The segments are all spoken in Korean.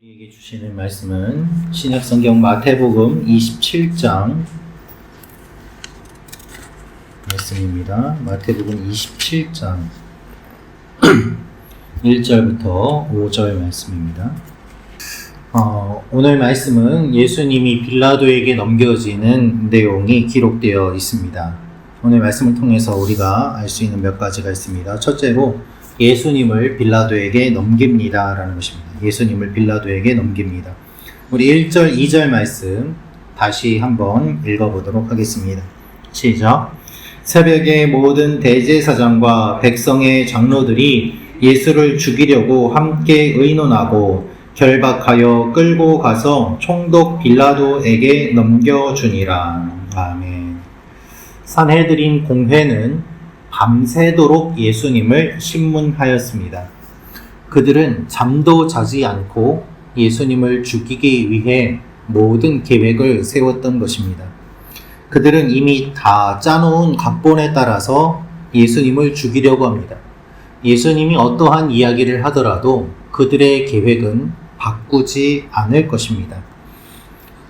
우리에게 주시는 말씀은 신약성경 마태복음 27장 말씀입니다. 마태복음 27장 1절부터 5절 말씀입니다. 오늘 말씀은 예수님이 빌라도에게 넘겨지는 내용이 기록되어 있습니다. 오늘 말씀을 통해서 우리가 알 수 있는 몇 가지가 있습니다. 첫째로 예수님을 빌라도에게 넘깁니다 라는 것입니다. 예수님을 빌라도에게 넘깁니다. 우리 1절, 2절 말씀 다시 한번 읽어보도록 하겠습니다. 시작. 새벽에 모든 대제사장과 백성의 장로들이 예수를 죽이려고 함께 의논하고 결박하여 끌고 가서 총독 빌라도에게 넘겨주니라. 아멘. 산헤드린 공회는 밤새도록 예수님을 신문하였습니다. 그들은 잠도 자지 않고 예수님을 죽이기 위해 모든 계획을 세웠던 것입니다. 그들은 이미 다 짜놓은 각본에 따라서 예수님을 죽이려고 합니다. 예수님이 어떠한 이야기를 하더라도 그들의 계획은 바꾸지 않을 것입니다.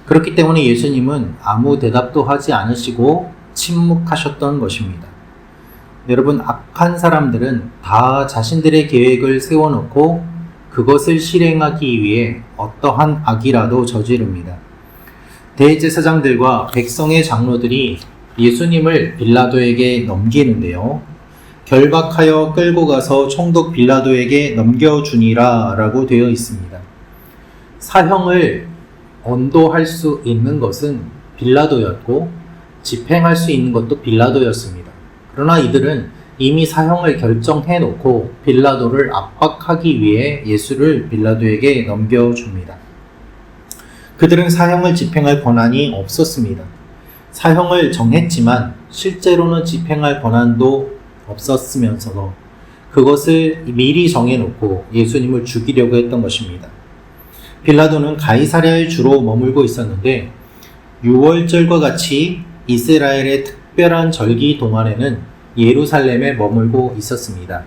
그렇기 때문에 예수님은 아무 대답도 하지 않으시고 침묵하셨던 것입니다. 여러분, 악한 사람들은 다 자신들의 계획을 세워놓고 그것을 실행하기 위해 어떠한 악이라도 저지릅니다. 대제사장들과 백성의 장로들이 예수님을 빌라도에게 넘기는데요. 결박하여 끌고 가서 총독 빌라도에게 넘겨주니라 라고 되어 있습니다. 사형을 언도할 수 있는 것은 빌라도였고 집행할 수 있는 것도 빌라도였습니다. 그러나 이들은 이미 사형을 결정해 놓고 빌라도를 압박하기 위해 예수를 빌라도에게 넘겨줍니다. 그들은 사형을 집행할 권한이 없었습니다. 사형을 정했지만 실제로는 집행할 권한도 없었으면서도 그것을 미리 정해놓고 예수님을 죽이려고 했던 것입니다. 빌라도는 가이사랴에 주로 머물고 있었는데 6월절과 같이 이스라엘의 특별한 절기 동안에는 예루살렘에 머물고 있었습니다.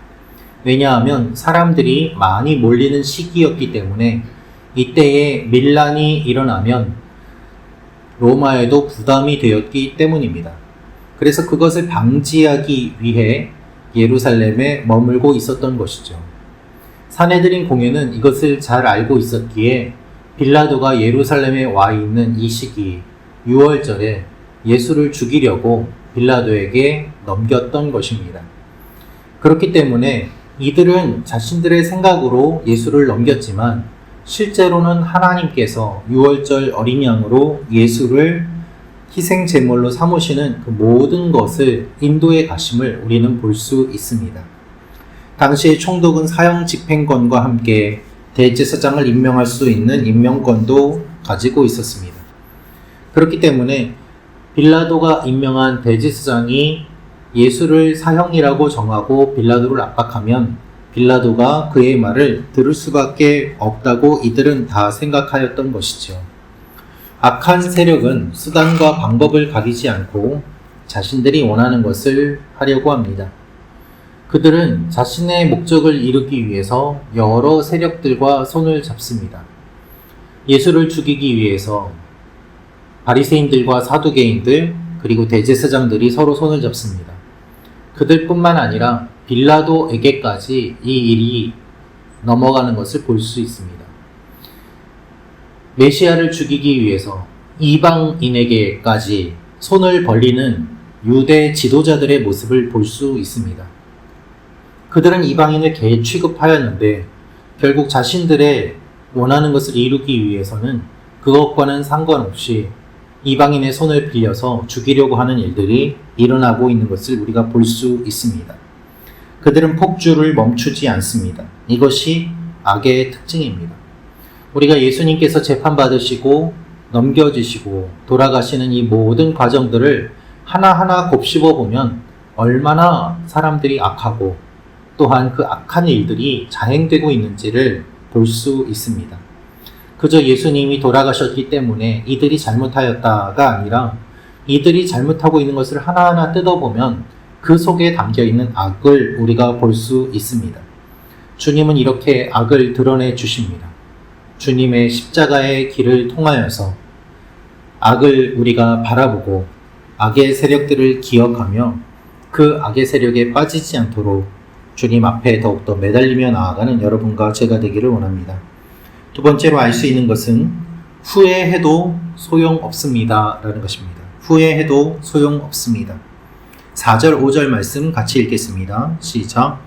왜냐하면 사람들이 많이 몰리는 시기였기 때문에 이때에 밀란이 일어나면 로마에도 부담이 되었기 때문입니다. 그래서 그것을 방지하기 위해 예루살렘에 머물고 있었던 것이죠. 산헤드린 공회는 이것을 잘 알고 있었기에 빌라도가 예루살렘에 와 있는 이 시기 6월절에 예수를 죽이려고 빌라도에게 넘겼던 것입니다. 그렇기 때문에 이들은 자신들의 생각으로 예수를 넘겼지만 실제로는 하나님께서 6월절 어린 양으로 예수를 희생 제물로 삼으시는 그 모든 것을 인도해 가심을 우리는 볼 수 있습니다. 당시의 총독은 사형 집행권과 함께 대제사장을 임명할 수 있는 임명권도 가지고 있었습니다. 그렇기 때문에 빌라도가 임명한 대제사장이 예수를 사형이라고 정하고 빌라도를 압박하면 빌라도가 그의 말을 들을 수밖에 없다고 이들은 다 생각하였던 것이죠. 악한 세력은 수단과 방법을 가리지 않고 자신들이 원하는 것을 하려고 합니다. 그들은 자신의 목적을 이루기 위해서 여러 세력들과 손을 잡습니다. 예수를 죽이기 위해서 바리새인들과 사두개인들 그리고 대제사장들이 서로 손을 잡습니다. 그들뿐만 아니라 빌라도에게까지 이 일이 넘어가는 것을 볼 수 있습니다. 메시아를 죽이기 위해서 이방인에게까지 손을 벌리는 유대 지도자들의 모습을 볼 수 있습니다. 그들은 이방인을 개 취급하였는데 결국 자신들의 원하는 것을 이루기 위해서는 그것과는 상관없이 이방인의 손을 빌려서 죽이려고 하는 일들이 일어나고 있는 것을 우리가 볼 수 있습니다. 그들은 폭주를 멈추지 않습니다. 이것이 악의 특징입니다. 우리가 예수님께서 재판받으시고 넘겨지시고 돌아가시는 이 모든 과정들을 하나하나 곱씹어 보면 얼마나 사람들이 악하고 또한 그 악한 일들이 자행되고 있는지를 볼 수 있습니다. 그저 예수님이 돌아가셨기 때문에 이들이 잘못하였다가 아니라 이들이 잘못하고 있는 것을 하나하나 뜯어보면 그 속에 담겨있는 악을 우리가 볼 수 있습니다. 주님은 이렇게 악을 드러내 주십니다. 주님의 십자가의 길을 통하여서 악을 우리가 바라보고 악의 세력들을 기억하며 그 악의 세력에 빠지지 않도록 주님 앞에 더욱더 매달리며 나아가는 여러분과 제가 되기를 원합니다. 두 번째로 알 수 있는 것은 후회해도 소용없습니다 라는 것입니다. 후회해도 소용없습니다. 4절 5절 말씀 같이 읽겠습니다. 시작.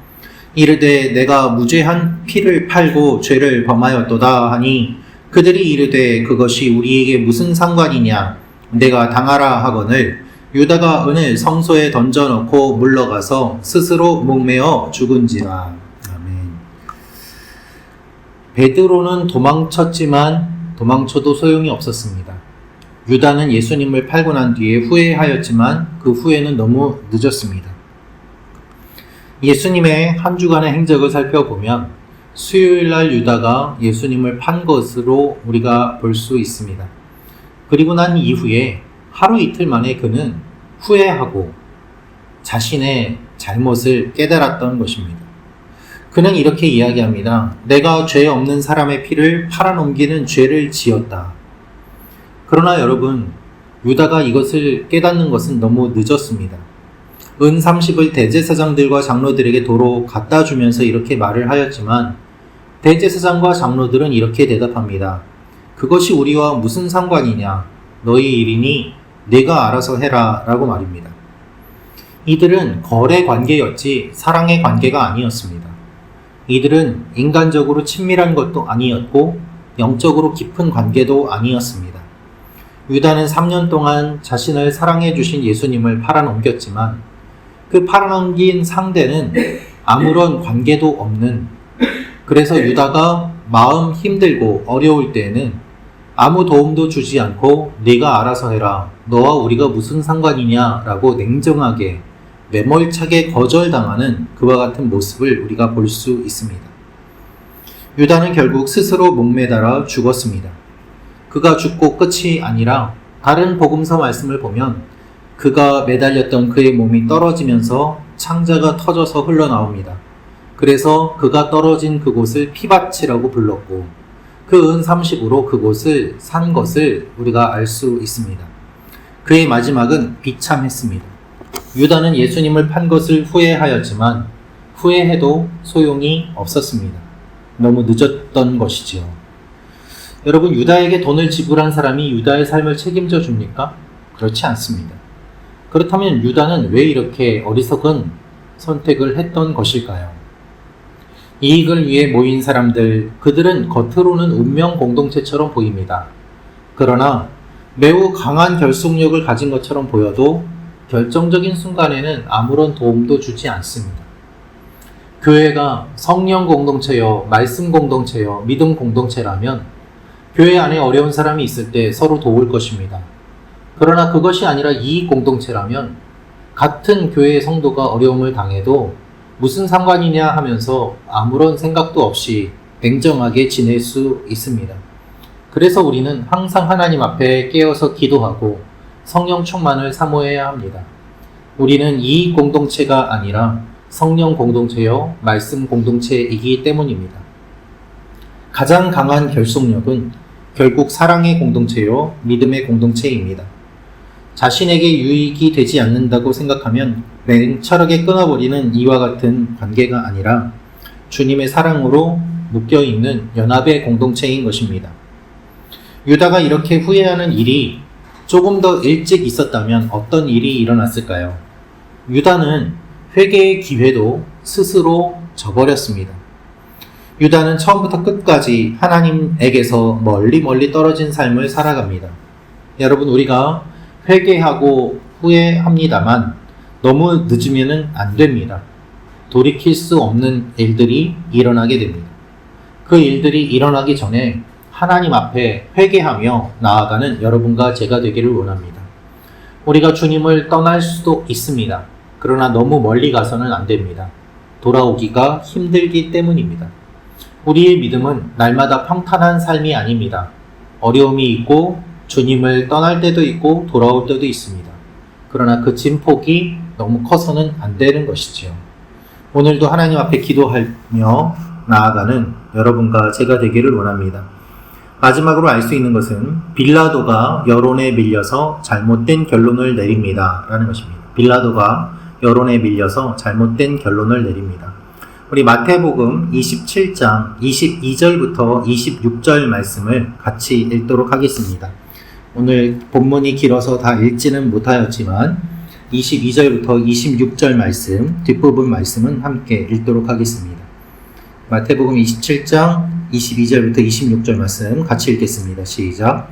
이르되 내가 무죄한 피를 팔고 죄를 범하였도다 하니 그들이 이르되 그것이 우리에게 무슨 상관이냐 내가 당하라 하거늘 유다가 은을 성소에 던져놓고 물러가서 스스로 목매어 죽은지라. 아멘. 베드로는 도망쳤지만 도망쳐도 소용이 없었습니다. 유다는 예수님을 팔고 난 뒤에 후회하였지만 그 후회는 너무 늦었습니다. 예수님의 한 주간의 행적을 살펴보면 수요일날 유다가 예수님을 판 것으로 우리가 볼 수 있습니다. 그리고 난 이후에 하루 이틀 만에 그는 후회하고 자신의 잘못을 깨달았던 것입니다. 그는 이렇게 이야기합니다. 내가 죄 없는 사람의 피를 팔아넘기는 죄를 지었다. 그러나 여러분, 유다가 이것을 깨닫는 것은 너무 늦었습니다. 은 30을 대제사장들과 장로들에게 도로 갖다 주면서 이렇게 말을 하였지만 대제사장과 장로들은 이렇게 대답합니다. 그것이 우리와 무슨 상관이냐? 너희 일이니 네가 알아서 해라 라고 말입니다. 이들은 거래 관계였지 사랑의 관계가 아니었습니다. 이들은 인간적으로 친밀한 것도 아니었고 영적으로 깊은 관계도 아니었습니다. 유다는 3년 동안 자신을 사랑해 주신 예수님을 팔아넘겼지만 그 팔아넘긴 상대는 아무런 관계도 없는, 그래서 유다가 마음 힘들고 어려울 때에는 아무 도움도 주지 않고 네가 알아서 해라, 너와 우리가 무슨 상관이냐 라고 냉정하게 매몰차게 거절당하는 그와 같은 모습을 우리가 볼 수 있습니다. 유다는 결국 스스로 목매달아 죽었습니다. 그가 죽고 끝이 아니라 다른 복음서 말씀을 보면 그가 매달렸던 그의 몸이 떨어지면서 창자가 터져서 흘러나옵니다. 그래서 그가 떨어진 그곳을 피밭이라고 불렀고 그 은 30으로 그곳을 산 것을 우리가 알 수 있습니다. 그의 마지막은 비참했습니다. 유다는 예수님을 판 것을 후회하였지만 후회해도 소용이 없었습니다. 너무 늦었던 것이지요. 여러분, 유다에게 돈을 지불한 사람이 유다의 삶을 책임져 줍니까? 그렇지 않습니다. 그렇다면 유다는 왜 이렇게 어리석은 선택을 했던 것일까요? 이익을 위해 모인 사람들, 그들은 겉으로는 운명 공동체처럼 보입니다. 그러나 매우 강한 결속력을 가진 것처럼 보여도 결정적인 순간에는 아무런 도움도 주지 않습니다. 교회가 성령 공동체여, 말씀 공동체여, 믿음 공동체라면 교회 안에 어려운 사람이 있을 때 서로 도울 것입니다. 그러나 그것이 아니라 이익 공동체라면 같은 교회의 성도가 어려움을 당해도 무슨 상관이냐 하면서 아무런 생각도 없이 냉정하게 지낼 수 있습니다. 그래서 우리는 항상 하나님 앞에 깨어서 기도하고 성령 충만을 사모해야 합니다. 우리는 이익 공동체가 아니라 성령 공동체요, 말씀 공동체이기 때문입니다. 가장 강한 결속력은 결국 사랑의 공동체요, 믿음의 공동체입니다. 자신에게 유익이 되지 않는다고 생각하면 냉철하게 끊어버리는 이와 같은 관계가 아니라 주님의 사랑으로 묶여있는 연합의 공동체인 것입니다. 유다가 이렇게 후회하는 일이 조금 더 일찍 있었다면 어떤 일이 일어났을까요? 유다는 회개의 기회도 스스로 저버렸습니다. 유다는 처음부터 끝까지 하나님에게서 멀리 떨어진 삶을 살아갑니다. 여러분, 우리가 회개하고 후회합니다만 너무 늦으면 안 됩니다. 돌이킬 수 없는 일들이 일어나게 됩니다. 그 일들이 일어나기 전에 하나님 앞에 회개하며 나아가는 여러분과 제가 되기를 원합니다. 우리가 주님을 떠날 수도 있습니다. 그러나 너무 멀리 가서는 안 됩니다. 돌아오기가 힘들기 때문입니다. 우리의 믿음은 날마다 평탄한 삶이 아닙니다. 어려움이 있고 주님을 떠날 때도 있고 돌아올 때도 있습니다. 그러나 그 진폭이 너무 커서는 안 되는 것이지요. 오늘도 하나님 앞에 기도하며 나아가는 여러분과 제가 되기를 원합니다. 마지막으로 알 수 있는 것은 빌라도가 여론에 밀려서 잘못된 결론을 내립니다. 라는 것입니다. 빌라도가 여론에 밀려서 잘못된 결론을 내립니다. 우리 마태복음 27장 22절부터 26절 말씀을 같이 읽도록 하겠습니다. 오늘 본문이 길어서 다 읽지는 못하였지만 22절부터 26절 말씀, 뒷부분 말씀은 함께 읽도록 하겠습니다. 마태복음 27장 22절부터 26절 말씀 같이 읽겠습니다. 시작.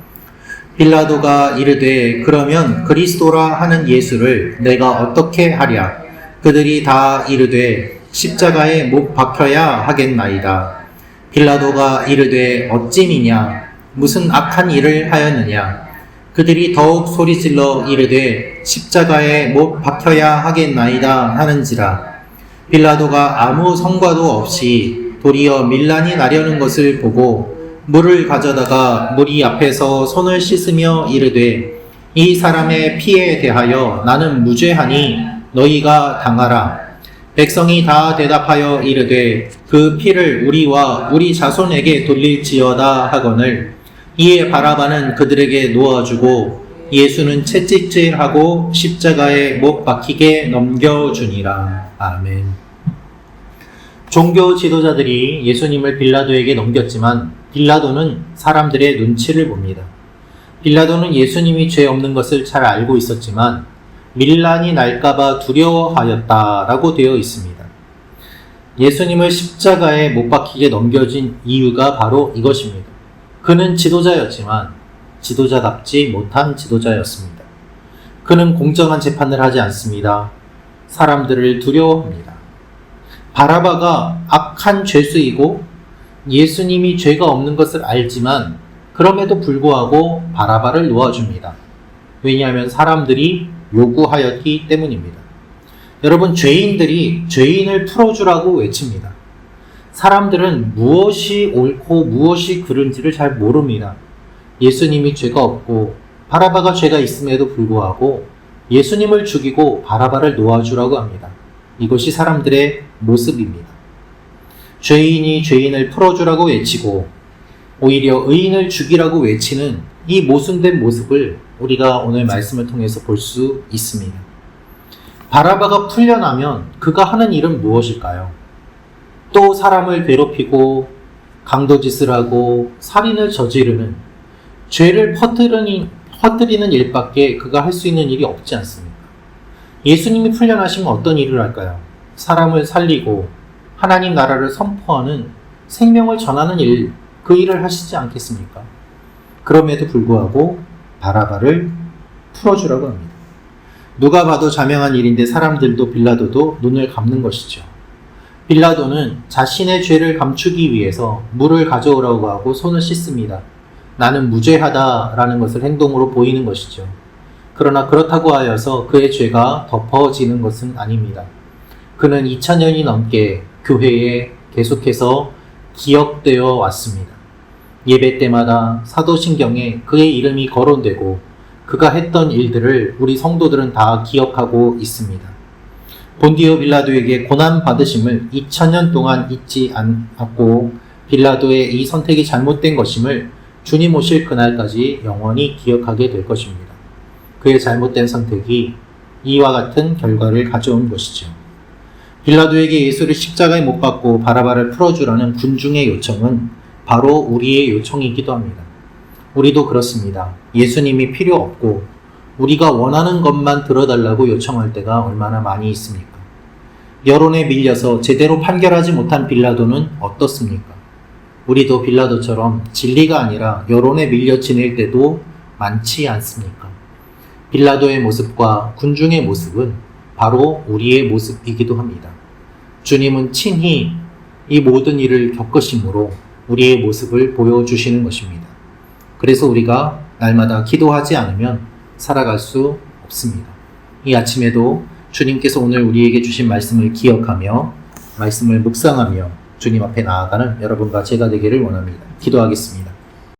빌라도가 이르되 그러면 그리스도라 하는 예수를 내가 어떻게 하랴? 그들이 다 이르되 십자가에 못 박혀야 하겠나이다. 빌라도가 이르되 어찌미냐? 무슨 악한 일을 하였느냐? 그들이 더욱 소리질러 이르되 십자가에 못 박혀야 하겠나이다 하는지라. 빌라도가 아무 성과도 없이 도리어 밀란이 나려는 것을 보고 물을 가져다가 무리 앞에서 손을 씻으며 이르되 이 사람의 피에 대하여 나는 무죄하니 너희가 당하라. 백성이 다 대답하여 이르되 그 피를 우리와 우리 자손에게 돌릴지어다 하거늘 이에 바라바는 그들에게 놓아주고 예수는 채찍질하고 십자가에 못 박히게 넘겨주니라. 아멘. 종교 지도자들이 예수님을 빌라도에게 넘겼지만 빌라도는 사람들의 눈치를 봅니다. 빌라도는 예수님이 죄 없는 것을 잘 알고 있었지만 밀란이 날까봐 두려워하였다라고 되어 있습니다. 예수님을 십자가에 못 박히게 넘겨진 이유가 바로 이것입니다. 그는 지도자였지만 지도자답지 못한 지도자였습니다. 그는 공정한 재판을 하지 않습니다. 사람들을 두려워합니다. 바라바가 악한 죄수이고 예수님이 죄가 없는 것을 알지만 그럼에도 불구하고 바라바를 놓아줍니다. 왜냐하면 사람들이 요구하였기 때문입니다. 여러분, 죄인들이 죄인을 풀어주라고 외칩니다. 사람들은 무엇이 옳고 무엇이 그른지를 잘 모릅니다. 예수님이 죄가 없고 바라바가 죄가 있음에도 불구하고 예수님을 죽이고 바라바를 놓아주라고 합니다. 이것이 사람들의 모습입니다. 죄인이 죄인을 풀어주라고 외치고 오히려 의인을 죽이라고 외치는 이 모순된 모습을 우리가 오늘 말씀을 통해서 볼 수 있습니다. 바라바가 풀려나면 그가 하는 일은 무엇일까요? 또 사람을 괴롭히고 강도짓을 하고 살인을 저지르는 죄를 퍼뜨리는 일밖에 그가 할 수 있는 일이 없지 않습니까? 예수님이 풀려나시면 어떤 일을 할까요? 사람을 살리고 하나님 나라를 선포하는 생명을 전하는 일, 그 일을 하시지 않겠습니까? 그럼에도 불구하고 바라바를 풀어주라고 합니다. 누가 봐도 자명한 일인데 사람들도 빌라도도 눈을 감는 것이죠. 빌라도는 자신의 죄를 감추기 위해서 물을 가져오라고 하고 손을 씻습니다. 나는 무죄하다라는 것을 행동으로 보이는 것이죠. 그러나 그렇다고 하여서 그의 죄가 덮어지는 것은 아닙니다. 그는 2000년이 넘게 교회에 계속해서 기억되어 왔습니다. 예배 때마다 사도신경에 그의 이름이 거론되고 그가 했던 일들을 우리 성도들은 다 기억하고 있습니다. 본디오 빌라도에게 고난받으심을 2000년 동안 잊지 않았고 빌라도의 이 선택이 잘못된 것임을 주님 오실 그날까지 영원히 기억하게 될 것입니다. 그의 잘못된 선택이 이와 같은 결과를 가져온 것이죠. 빌라도에게 예수를 십자가에 못 박고 바라바를 풀어주라는 군중의 요청은 바로 우리의 요청이기도 합니다. 우리도 그렇습니다. 예수님이 필요 없고 우리가 원하는 것만 들어달라고 요청할 때가 얼마나 많이 있습니까? 여론에 밀려서 제대로 판결하지 못한 빌라도는 어떻습니까? 우리도 빌라도처럼 진리가 아니라 여론에 밀려 지낼 때도 많지 않습니까? 빌라도의 모습과 군중의 모습은 바로 우리의 모습이기도 합니다. 주님은 친히 이 모든 일을 겪으심으로 우리의 모습을 보여주시는 것입니다. 그래서 우리가 날마다 기도하지 않으면 살아갈 수 없습니다. 이 아침에도 주님께서 오늘 우리에게 주신 말씀을 기억하며 말씀을 묵상하며 주님 앞에 나아가는 여러분과 제가 되기를 원합니다. 기도하겠습니다.